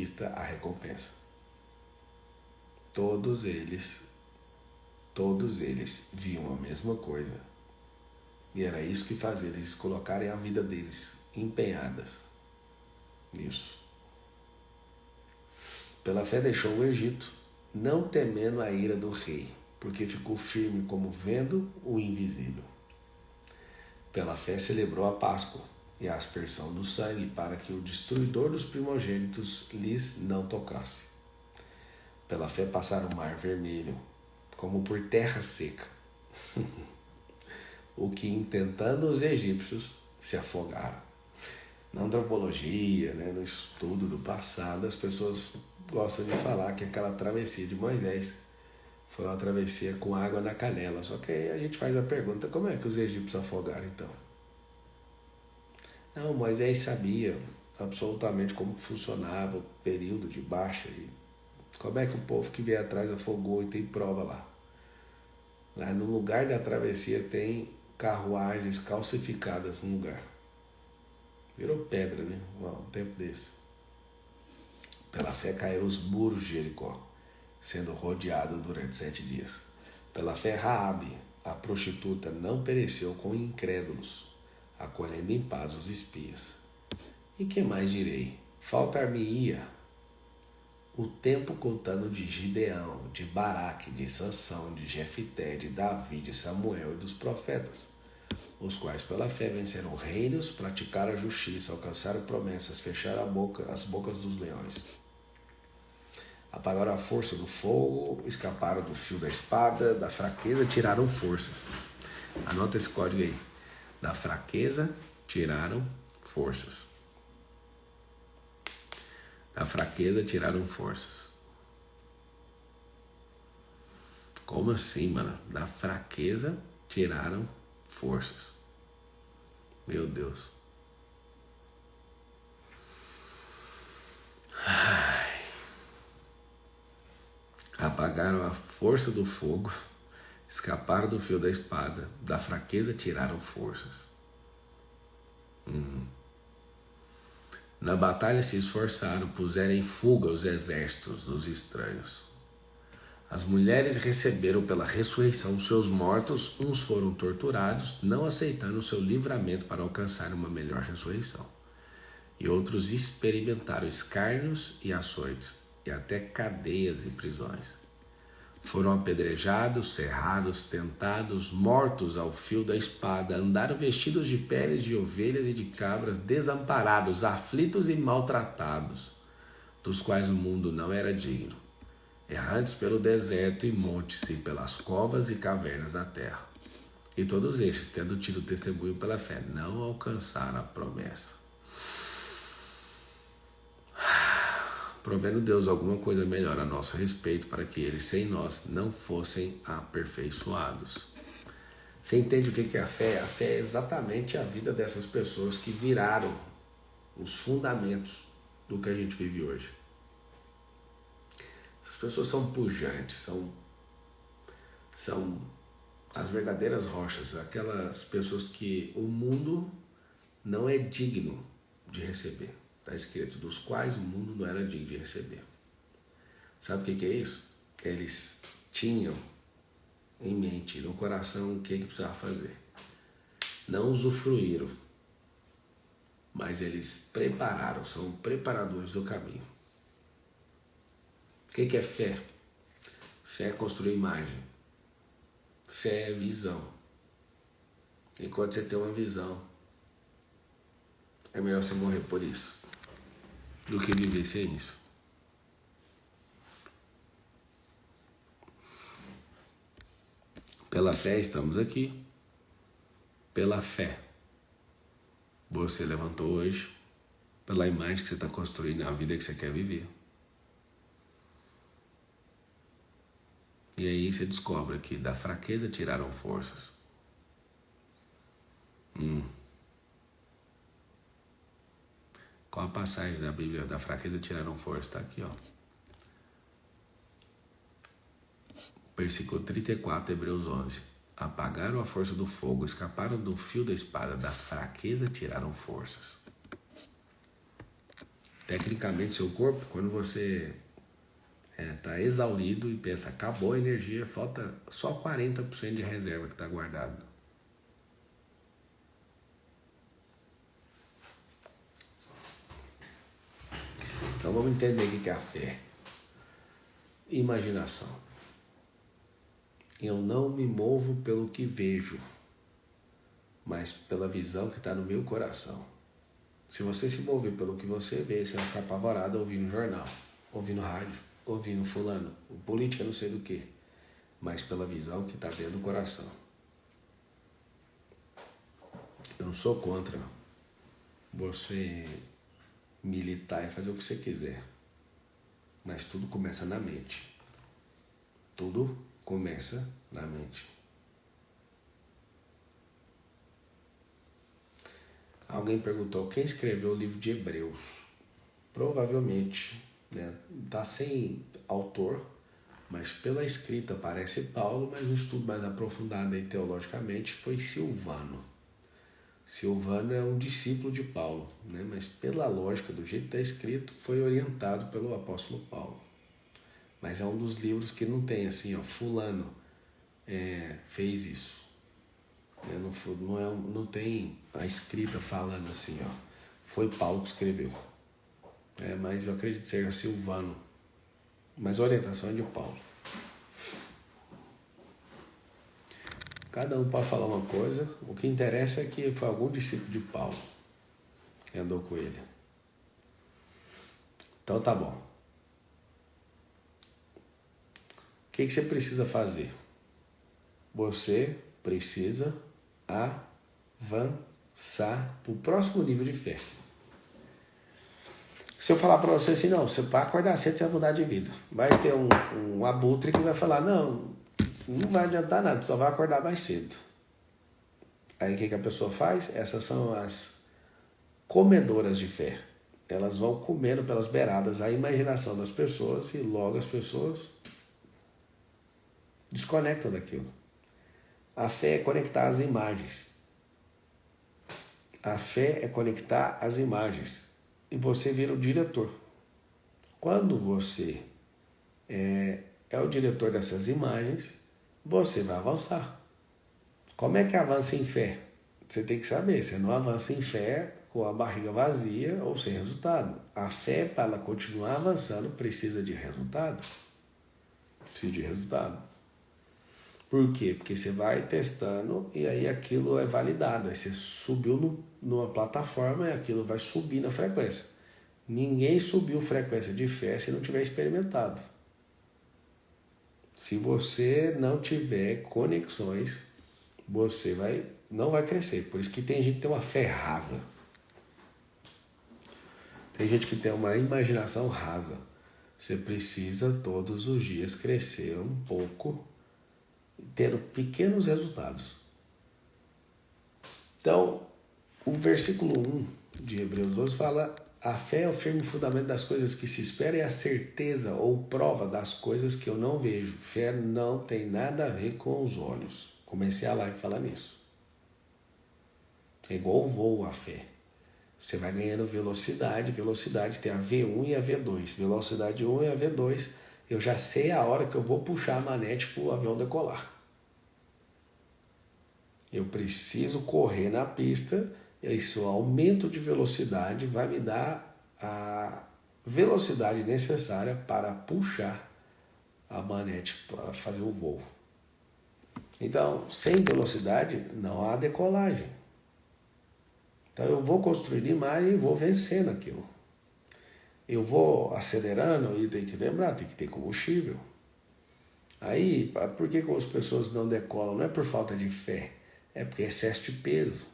vista a recompensa. Todos eles viam a mesma coisa. E era isso que fazia eles colocarem a vida deles empenhadas nisso. Pela fé deixou o Egito, não temendo a ira do rei, porque ficou firme como vendo o invisível. Pela fé celebrou a Páscoa e a aspersão do sangue, para que o destruidor dos primogênitos lhes não tocasse. Pela fé passaram o mar vermelho, como por terra seca, o que, intentando os egípcios, se afogaram. Na antropologia, no estudo do passado, as pessoas gostam de falar que aquela travessia de Moisés foi uma travessia com água na canela. Só que aí a gente faz a pergunta, como é que os egípcios afogaram então? Não, Moisés sabia absolutamente como funcionava o período de baixa e como é que o povo que veio atrás afogou, e tem prova lá. Lá no lugar da travessia tem carruagens calcificadas no lugar. Virou pedra, um tempo desse. Pela fé caíram os muros de Jericó, sendo rodeado durante 7 dias. Pela fé Raabe, a prostituta, não pereceu com incrédulos, acolhendo em paz os espias. E que mais direi? Faltar-me-ia o tempo contando de Gideão, de Baraque, de Sansão, de Jefité, de Davi, de Samuel e dos profetas, os quais pela fé venceram reinos, praticaram a justiça, alcançaram promessas, fecharam as bocas dos leões. Apagaram a força do fogo, escaparam do fio da espada, da fraqueza tiraram forças. Anota esse código aí. Da fraqueza tiraram forças. Da fraqueza tiraram forças. Como assim, mano? Da fraqueza tiraram forças. Meu Deus. Ai. Apagaram a força do fogo, escaparam do fio da espada, da fraqueza tiraram forças. Na batalha se esforçaram, puseram em fuga os exércitos dos estranhos. As mulheres receberam pela ressurreição seus mortos, uns foram torturados, não aceitando o seu livramento para alcançar uma melhor ressurreição. E outros experimentaram escárnios e açoites, e até cadeias e prisões. Foram apedrejados, cerrados, tentados, mortos ao fio da espada, andaram vestidos de peles de ovelhas e de cabras, desamparados, aflitos e maltratados, dos quais o mundo não era digno, errantes pelo deserto e montes e pelas covas e cavernas da terra. E todos estes, tendo tido testemunho pela fé, não alcançaram a promessa. Provendo Deus alguma coisa melhor a nosso respeito, para que eles sem nós não fossem aperfeiçoados. Você entende o que é a fé? A fé é exatamente a vida dessas pessoas que viraram os fundamentos do que a gente vive hoje. Essas pessoas são pujantes, são as verdadeiras rochas, aquelas pessoas que o mundo não é digno de receber. Está escrito, dos quais o mundo não era digno de receber. Sabe o que é isso? Eles tinham em mente, no coração, o que precisava fazer. Não usufruíram, mas eles prepararam, são preparadores do caminho. O que é fé? Fé é construir imagem. Fé é visão. Enquanto você tem uma visão, é melhor você morrer por isso do que viver sem isso. Pela fé estamos aqui. Pela fé você levantou hoje. Pela imagem que você está construindo, a vida que você quer viver. E aí você descobre que da fraqueza tiraram forças. Qual a passagem da Bíblia da fraqueza tiraram força? Está aqui, ó. Versículo 34, Hebreus 11. Apagaram a força do fogo, escaparam do fio da espada, da fraqueza tiraram forças. Tecnicamente, seu corpo, quando você está exaurido e pensa, acabou a energia, falta só 40% de reserva que está guardado. Então vamos entender o que é a fé. Imaginação. Eu não me movo pelo que vejo, mas pela visão que está no meu coração. Se você se mover pelo que você vê, você vai ficar apavorado ouvindo jornal, ouvindo rádio, ouvindo fulano, política não sei do que, mas pela visão que está dentro do coração. Eu não sou contra você militar e fazer o que você quiser, mas tudo começa na mente. Tudo começa na mente. Alguém perguntou quem escreveu o livro de Hebreus. Provavelmente, né, tá sem autor, mas pela escrita parece Paulo, mas um estudo mais aprofundado aí, teologicamente foi Silvano. Silvano é um discípulo de Paulo, né, mas pela lógica, do jeito que está escrito, foi orientado pelo apóstolo Paulo. Mas é um dos livros que não tem assim, ó, fulano fez isso. Não tem a escrita falando assim, ó, foi Paulo que escreveu. Mas eu acredito que seja Silvano. Mas a orientação é de Paulo. Cada um pode falar uma coisa. O que interessa é que foi algum discípulo de Paulo que andou com ele. Então tá bom. O que você precisa fazer? Você precisa avançar para o próximo nível de fé. Se eu falar para você assim, não, você vai acordar cedo, você vai mudar de vida. Vai ter um abutre que vai falar, não vai adiantar nada, só vai acordar mais cedo. Aí o que a pessoa faz? Essas são as comedoras de fé. Elas vão comendo pelas beiradas a imaginação das pessoas e logo as pessoas desconectam daquilo. A fé é conectar as imagens. A fé é conectar as imagens. E você vira o diretor. Quando você é o diretor dessas imagens, você vai avançar. Como é que avança em fé? Você tem que saber. Você não avança em fé com a barriga vazia ou sem resultado. A fé, para ela continuar avançando, precisa de resultado. Precisa de resultado. Por quê? Porque você vai testando e aí aquilo é validado. Aí você subiu numa plataforma e aquilo vai subir na frequência. Ninguém subiu frequência de fé se não tiver experimentado. Se você não tiver conexões, você não vai crescer. Por isso que tem gente que tem uma fé rasa. Tem gente que tem uma imaginação rasa. Você precisa todos os dias crescer um pouco, tendo pequenos resultados. Então, o versículo 1 de Hebreus 12 fala: a fé é o firme fundamento das coisas que se esperam e a certeza ou prova das coisas que eu não vejo. Fé não tem nada a ver com os olhos. Comecei a live falar nisso. É igual o voo, a fé. Você vai ganhando velocidade tem a V1 e a V2. Velocidade 1 e a V2. Eu já sei a hora que eu vou puxar a manete para o avião decolar. Eu preciso correr na pista, e esse aumento de velocidade vai me dar a velocidade necessária para puxar a manete para fazer o voo. Então, sem velocidade, não há decolagem. Então, eu vou construindo imagem e vou vencendo aquilo. Eu vou acelerando e tem que lembrar, tem que ter combustível. Aí, por que as pessoas não decolam? Não é por falta de fé, é porque é excesso de peso.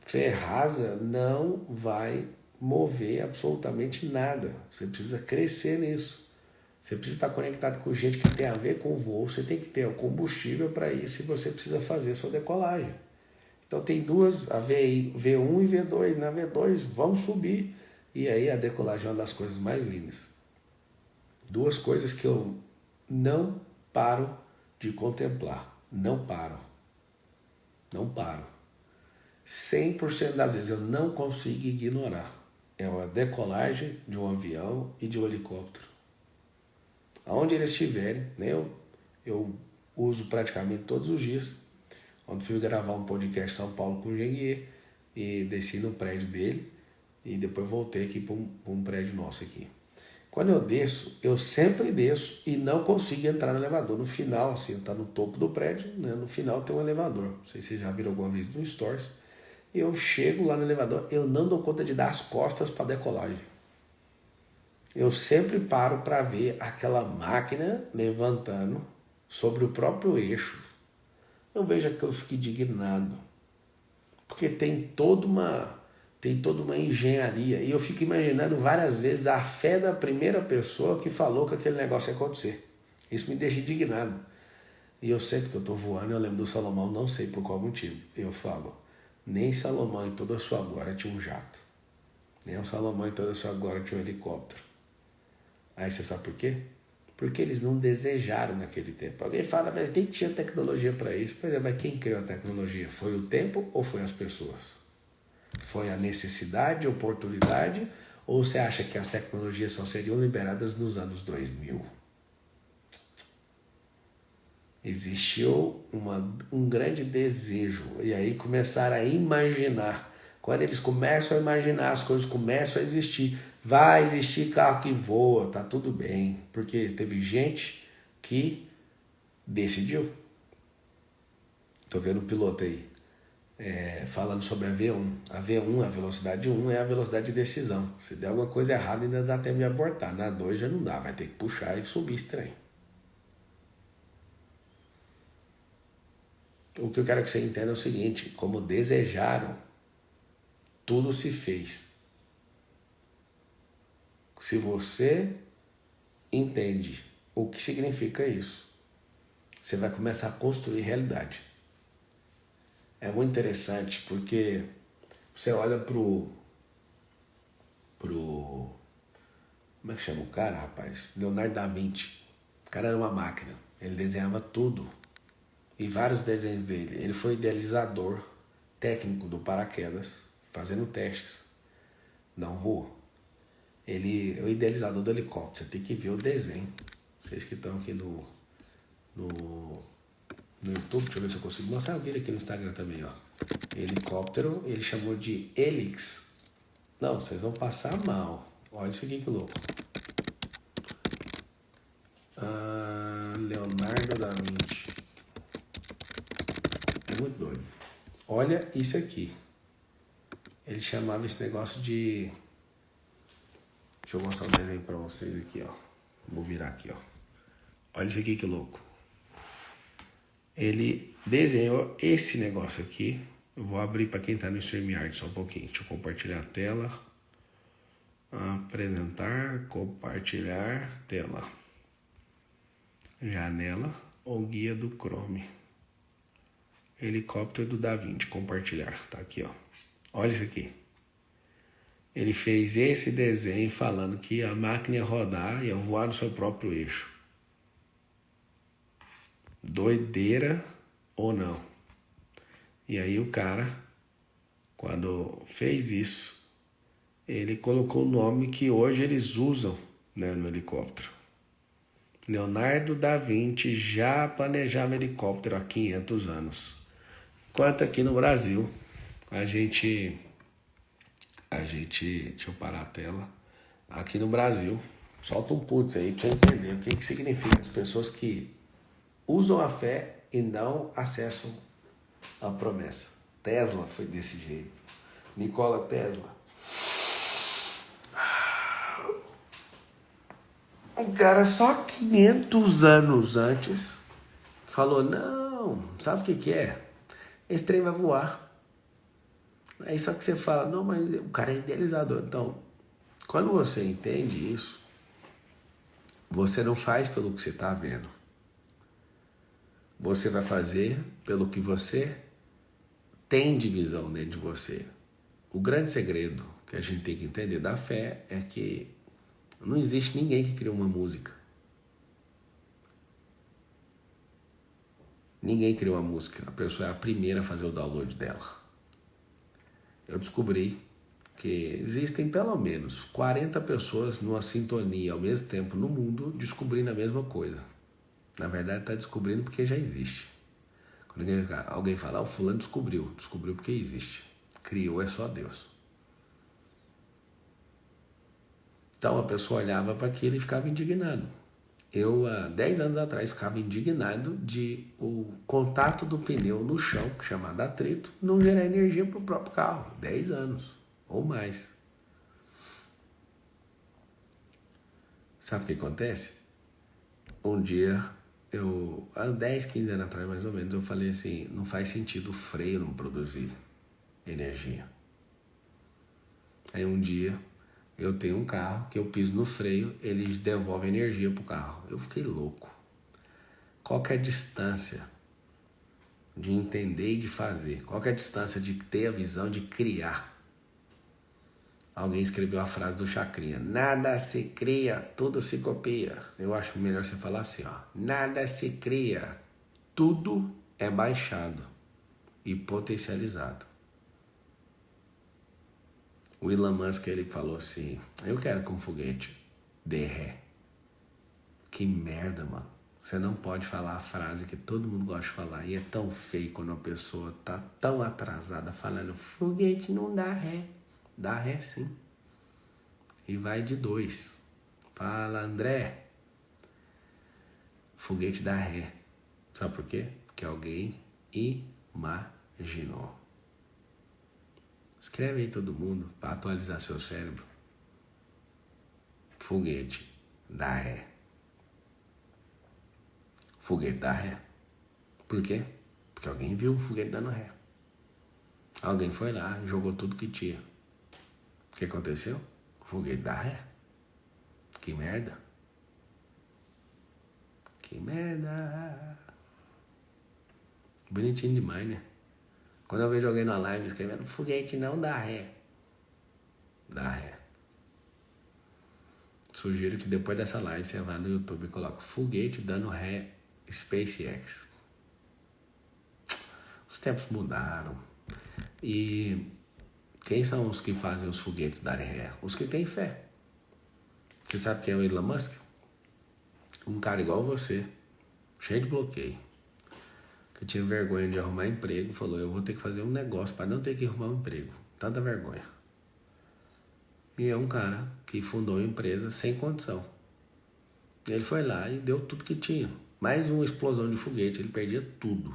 Fé rasa não vai mover absolutamente nada. Você precisa crescer nisso. Você precisa estar conectado com gente que tem a ver com o voo. Você tem que ter o combustível para isso e você precisa fazer a sua decolagem. Então tem duas, a V1 e V2. Na V2 vão subir e aí a decolagem é uma das coisas mais lindas. Duas coisas que eu não paro de contemplar. Não paro. 100% das vezes eu não consigo ignorar. é uma decolagem de um avião e de um helicóptero. Aonde eles estiverem, né? Eu uso praticamente todos os dias. Quando fui gravar um podcast em São Paulo com o Engenheiro, e desci no prédio dele, e depois voltei aqui para um prédio nosso aqui. Quando eu desço, eu sempre desço e não consigo entrar no elevador. No final, assim, tá no topo do prédio, né? No final tem um elevador. Não sei se vocês já viram alguma vez no Stories. Eu chego lá no elevador, eu não dou conta de dar as costas para decolagem. Eu sempre paro para ver aquela máquina levantando sobre o próprio eixo. Eu vejo que eu fico indignado. Porque tem toda uma engenharia. E eu fico imaginando várias vezes a fé da primeira pessoa que falou que aquele negócio ia acontecer. Isso me deixa indignado. E eu sempre que eu estou voando, eu lembro do Salomão, não sei por qual motivo. Eu falo, nem Salomão em toda a sua glória tinha um jato. Nem o Salomão em toda a sua glória tinha um helicóptero. Aí você sabe por quê? Porque eles não desejaram naquele tempo. Alguém fala, mas nem tinha tecnologia para isso. Pois é, mas quem criou a tecnologia? Foi o tempo ou foi as pessoas? Foi a necessidade, a oportunidade? Ou você acha que as tecnologias só seriam liberadas nos anos 2000? Existiu um grande desejo. E aí começaram a imaginar. Quando eles começam a imaginar, as coisas começam a existir. Vai existir carro que voa, tá tudo bem. Porque teve gente que decidiu. Tô vendo um piloto aí falando sobre a V1. A V1, a velocidade 1 é a velocidade de decisão. Se der alguma coisa errada, ainda dá tempo de abortar. Na 2 já não dá, vai ter que puxar e subir esse trem. O que eu quero que você entenda é o seguinte, como desejaram, tudo se fez. Se você entende o que significa isso, você vai começar a construir realidade. É muito interessante porque você olha pro como é que chama o cara, rapaz? Leonardo da Vinci. O cara era uma máquina. Ele desenhava tudo. E vários desenhos dele. Ele foi idealizador técnico do paraquedas, fazendo testes. Não voou. Ele é o idealizador do helicóptero. Você tem que ver o desenho. Vocês que estão aqui no YouTube, deixa eu ver se eu consigo mostrar o vídeo aqui no Instagram também, ó. Helicóptero, ele chamou de Helix. Não, vocês vão passar mal. Olha isso aqui que louco. Leonardo da Vinci. É muito doido. Olha isso aqui. Ele chamava esse negócio de... Deixa eu mostrar um desenho pra vocês aqui, ó. Vou virar aqui, ó. Olha isso aqui que louco. Ele desenhou esse negócio aqui. Eu vou abrir para quem tá no StreamYard só um pouquinho. Deixa eu compartilhar a tela. Apresentar, compartilhar tela. Janela ou guia do Chrome. Helicóptero do Da Vinci, compartilhar. Tá aqui, ó. Olha isso aqui. Ele fez esse desenho falando que a máquina ia rodar e ia voar no seu próprio eixo. Doideira ou não? E aí o cara, quando fez isso, ele colocou o nome que hoje eles usam, né, no helicóptero. Leonardo da Vinci já planejava helicóptero há 500 anos. Enquanto aqui no Brasil, a gente, deixa eu parar a tela, aqui no Brasil, solta um putz aí pra você entender o que significa as pessoas que usam a fé e não acessam a promessa. Tesla foi desse jeito. Nikola Tesla. Um cara só 500 anos antes falou, não, sabe o que é? Esse trem vai voar. Aí só que você fala, não, mas o cara é idealizador. Então, quando você entende isso, você não faz pelo que você está vendo. Você vai fazer pelo que você tem de visão dentro de você. O grande segredo que a gente tem que entender da fé é que não existe ninguém que criou uma música. Ninguém criou uma música. A pessoa é a primeira a fazer o download dela. Eu descobri que existem pelo menos 40 pessoas numa sintonia ao mesmo tempo no mundo descobrindo a mesma coisa. Na verdade, está descobrindo porque já existe. Quando alguém fala, o fulano descobriu porque existe. Criou é só Deus. Então a pessoa olhava para aquilo e ficava indignado. Eu, há 10 anos atrás, ficava indignado de o contato do pneu no chão, chamado atrito, não gerar energia para o próprio carro. 10 anos ou mais. Sabe o que acontece? Um dia, há 10, 15 anos atrás mais ou menos, eu falei assim, não faz sentido o freio não produzir energia. Aí um dia, eu tenho um carro que eu piso no freio, ele devolve energia pro carro. Eu fiquei louco. Qual que é a distância de entender e de fazer? Qual que é a distância de ter a visão de criar? Alguém escreveu a frase do Chacrinha: nada se cria, tudo se copia. Eu acho melhor você falar assim, ó. Nada se cria, tudo é baixado e potencializado. O Elon Musk, ele falou assim, eu quero que um foguete dê ré. Que merda, mano. Você não pode falar a frase que todo mundo gosta de falar. E é tão feio quando a pessoa tá tão atrasada falando, foguete não dá ré. Dá ré sim. E vai de 2. Fala, André. Foguete dá ré. Sabe por quê? Porque alguém imaginou. Escreve aí todo mundo para atualizar seu cérebro. Foguete dá ré. Foguete dá ré. Por quê? Porque alguém viu um foguete dando ré. Alguém foi lá e jogou tudo que tinha. O que aconteceu? O foguete dá ré. Que merda. Que merda. Bonitinho demais, né? Quando eu vejo alguém na live escrevendo, foguete não dá ré. Dá ré. Sugiro que depois dessa live você vá no YouTube e coloque foguete dando ré SpaceX. Os tempos mudaram. E quem são os que fazem os foguetes darem ré? Os que têm fé. Você sabe quem é o Elon Musk? Um cara igual você, cheio de bloqueio, que tinha vergonha de arrumar emprego, falou, eu vou ter que fazer um negócio para não ter que arrumar um emprego. Tanta vergonha. E é um cara que fundou uma empresa sem condição. Ele foi lá e deu tudo que tinha. Mais uma explosão de foguete, ele perdia tudo.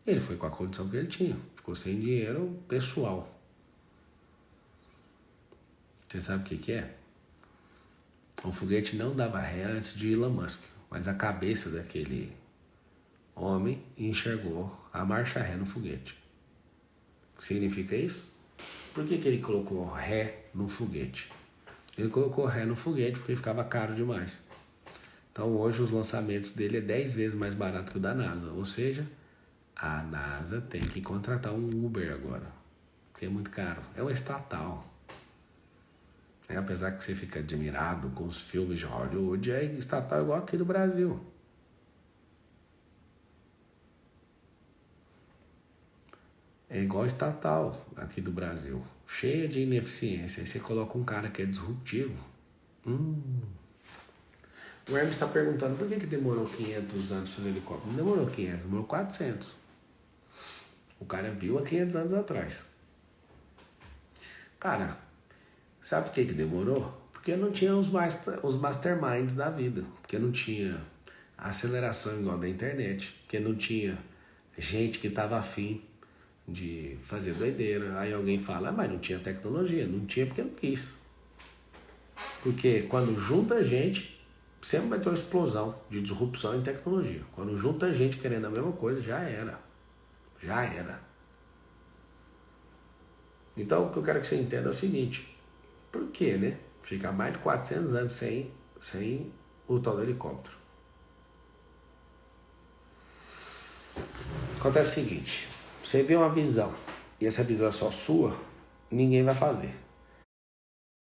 Ele foi com a condição que ele tinha. Ficou sem dinheiro pessoal. Você sabe o que é? O foguete não dava ré antes de Elon Musk. Mas a cabeça daquele homem enxergou a marcha ré no foguete. O que significa isso? Por que ele colocou ré no foguete? Ele colocou ré no foguete porque ficava caro demais. Então hoje os lançamentos dele é 10 vezes mais barato que o da NASA. Ou seja, a NASA tem que contratar um Uber agora. Porque é muito caro. É uma estatal. Apesar que você fica admirado com os filmes de Hollywood, é estatal igual aqui do Brasil. É igual estatal aqui do Brasil. Cheia de ineficiência. Aí você coloca um cara que é disruptivo. O Hermes está perguntando por que demorou 500 anos fazer helicóptero. Não demorou 500, demorou 400. O cara viu há 500 anos atrás. Cara, sabe por que demorou? Porque não tinha os masterminds da vida. Porque não tinha aceleração igual da internet. Porque não tinha gente que estava afim de fazer doideira. Aí alguém fala, mas não tinha tecnologia. Não tinha porque não quis. Porque quando junta gente, sempre vai ter uma explosão de disrupção em tecnologia. Quando junta gente querendo a mesma coisa, já era. Já era. Então o que eu quero que você entenda é o seguinte. Por que, né? Ficar mais de 400 anos sem o tal do helicóptero. Acontece o seguinte. Você vê uma visão e essa visão é só sua, ninguém vai fazer.